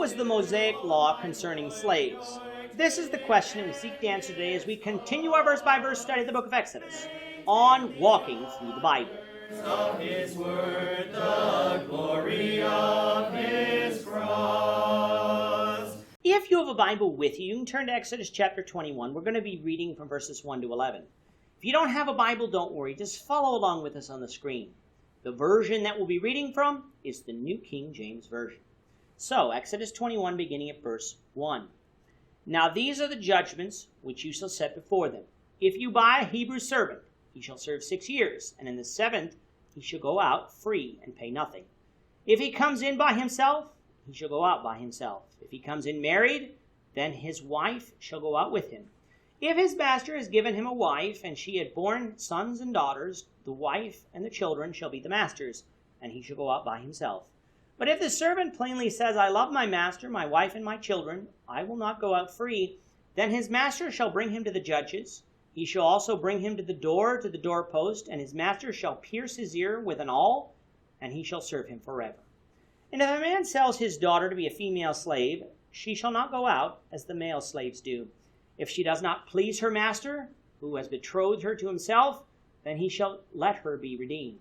was the Mosaic Law concerning slaves? This is the question that we seek to answer today as we continue our verse-by-verse study of the book of Exodus on walking through the Bible. Of his word, the glory of his cross. If you have a Bible with you, you can turn to Exodus chapter 21. We're going to be reading from verses 1 to 11. If you don't have a Bible, don't worry. Just follow along with us on the screen. The version that we'll be reading from is the New King James Version. So, Exodus 21, beginning at verse 1. Now these are the judgments which you shall set before them. If you buy a Hebrew servant, he shall serve 6 years, and in the 7th he shall go out free and pay nothing. If he comes in by himself, he shall go out by himself. If he comes in married, then his wife shall go out with him. If his master has given him a wife, and she had borne sons and daughters, the wife and the children shall be the master's, and he shall go out by himself. But if the servant plainly says, I love my master, my wife, and my children, I will not go out free, then his master shall bring him to the judges. He shall also bring him to the doorpost, and his master shall pierce his ear with an awl, and he shall serve him forever. And if a man sells his daughter to be a female slave, she shall not go out as the male slaves do. If she does not please her master, who has betrothed her to himself, then he shall let her be redeemed.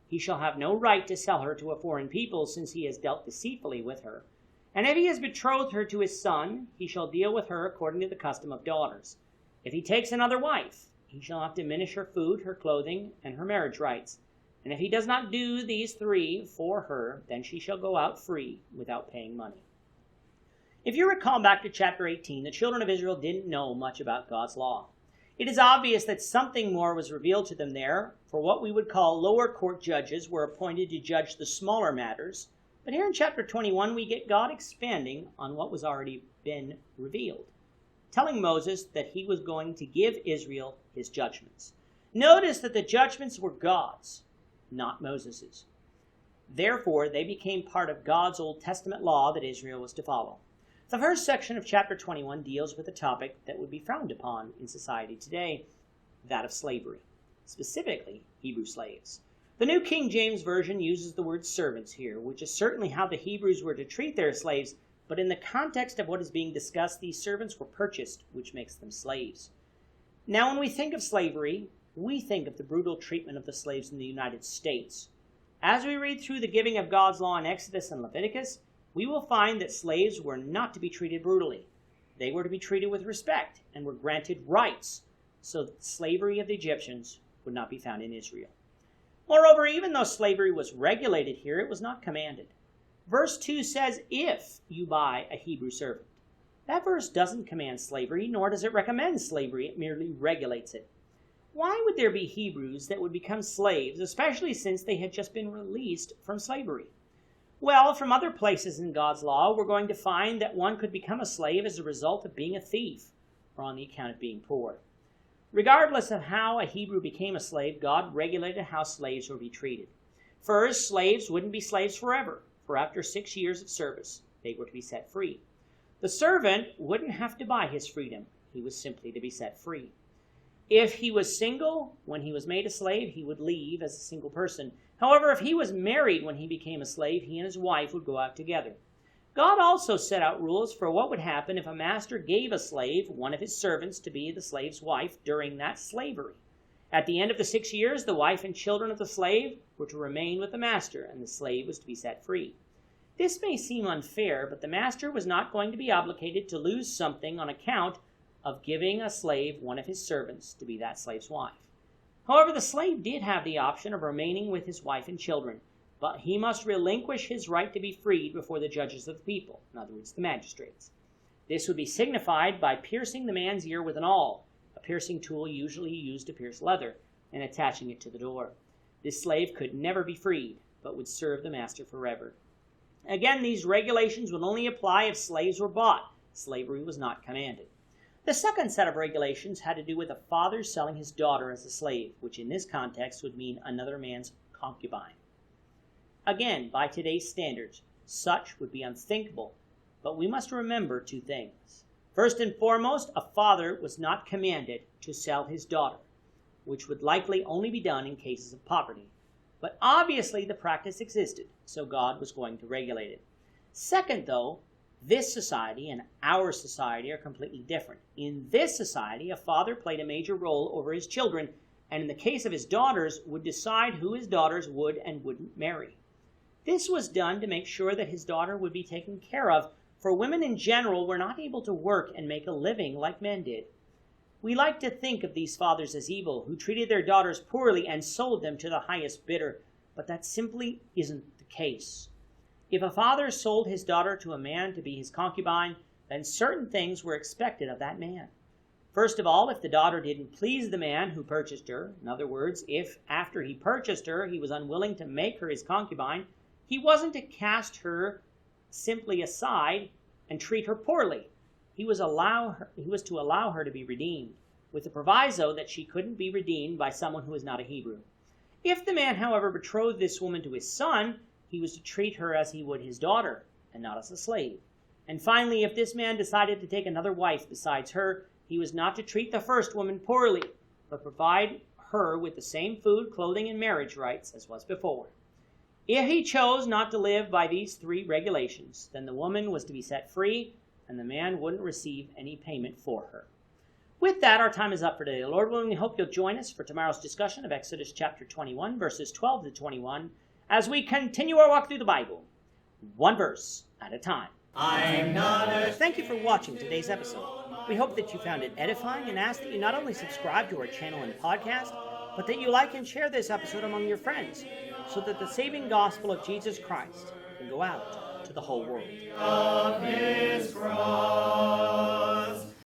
He shall have no right to sell her to a foreign people, since he has dealt deceitfully with her. And if he has betrothed her to his son, he shall deal with her according to the custom of daughters. If he takes another wife, he shall not diminish her food, her clothing, and her marriage rights. And if he does not do these three for her, then she shall go out free without paying money. If you recall back to chapter 18, the children of Israel didn't know much about God's law. It is obvious that something more was revealed to them there, for what we would call lower court judges were appointed to judge the smaller matters. But here in chapter 21, we get God expanding on what was already been revealed, telling Moses that he was going to give Israel his judgments. Notice that the judgments were God's, not Moses's. Therefore, they became part of God's Old Testament law that Israel was to follow. The first section of chapter 21 deals with a topic that would be frowned upon in society today, that of slavery, specifically Hebrew slaves. The New King James Version uses the word servants here, which is certainly how the Hebrews were to treat their slaves, but in the context of what is being discussed, these servants were purchased, which makes them slaves. Now, when we think of slavery, we think of the brutal treatment of the slaves in the United States. As we read through the giving of God's law in Exodus and Leviticus, we will find that slaves were not to be treated brutally. They were to be treated with respect and were granted rights, so that the slavery of the Egyptians would not be found in Israel. Moreover, even though slavery was regulated here, it was not commanded. Verse 2 says, if you buy a Hebrew servant. That verse doesn't command slavery, nor does it recommend slavery. It merely regulates it. Why would there be Hebrews that would become slaves, especially since they had just been released from slavery? Well, from other places in God's law, we're going to find that one could become a slave as a result of being a thief or on the account of being poor. Regardless of how a Hebrew became a slave, God regulated how slaves would be treated. First, slaves wouldn't be slaves forever, for after 6 years of service, they were to be set free. The servant wouldn't have to buy his freedom. He was simply to be set free. If he was single, when he was made a slave, he would leave as a single person. However, if he was married when he became a slave, he and his wife would go out together. God also set out rules for what would happen if a master gave a slave, one of his servants, to be the slave's wife during that slavery. At the end of the 6 years, the wife and children of the slave were to remain with the master, and the slave was to be set free. This may seem unfair, but the master was not going to be obligated to lose something on account of giving a slave one of his servants to be that slave's wife. However, the slave did have the option of remaining with his wife and children, but he must relinquish his right to be freed before the judges of the people, in other words, the magistrates. This would be signified by piercing the man's ear with an awl, a piercing tool usually used to pierce leather, and attaching it to the door. This slave could never be freed, but would serve the master forever. Again, these regulations would only apply if slaves were bought. Slavery was not commanded. The second set of regulations had to do with a father selling his daughter as a slave, which in this context would mean another man's concubine. Again, by today's standards, such would be unthinkable, but we must remember two things. First and foremost, a father was not commanded to sell his daughter, which would likely only be done in cases of poverty. But obviously the practice existed, so God was going to regulate it. Second, though, This society and our society are completely different. In this society, a father played a major role over his children, and in the case of his daughters, would decide who his daughters would and wouldn't marry. This was done to make sure that his daughter would be taken care of, for women in general were not able to work and make a living like men did. We like to think of these fathers as evil, who treated their daughters poorly and sold them to the highest bidder, but that simply isn't the case. If a father sold his daughter to a man to be his concubine, then certain things were expected of that man. First of all, if the daughter didn't please the man who purchased her, in other words, if after he purchased her he was unwilling to make her his concubine, he wasn't to cast her simply aside and treat her poorly. He was to allow her to be redeemed, with the proviso that she couldn't be redeemed by someone who is not a Hebrew. If the man, however, betrothed this woman to his son, he was to treat her as he would his daughter, and not as a slave. And finally, if this man decided to take another wife besides her, he was not to treat the first woman poorly, but provide her with the same food, clothing, and marriage rights as was before. If he chose not to live by these three regulations, then the woman was to be set free, and the man wouldn't receive any payment for her. With that, our time is up for today. Lord willing, we hope you'll join us for tomorrow's discussion of Exodus chapter 21, verses 12 to 21, as we continue our walk through the Bible, one verse at a time. Thank you for watching today's episode. We hope that you found it edifying and ask that you not only subscribe to our channel and podcast, but that you like and share this episode among your friends, so that the saving gospel of Jesus Christ can go out to the whole world. Of his cross.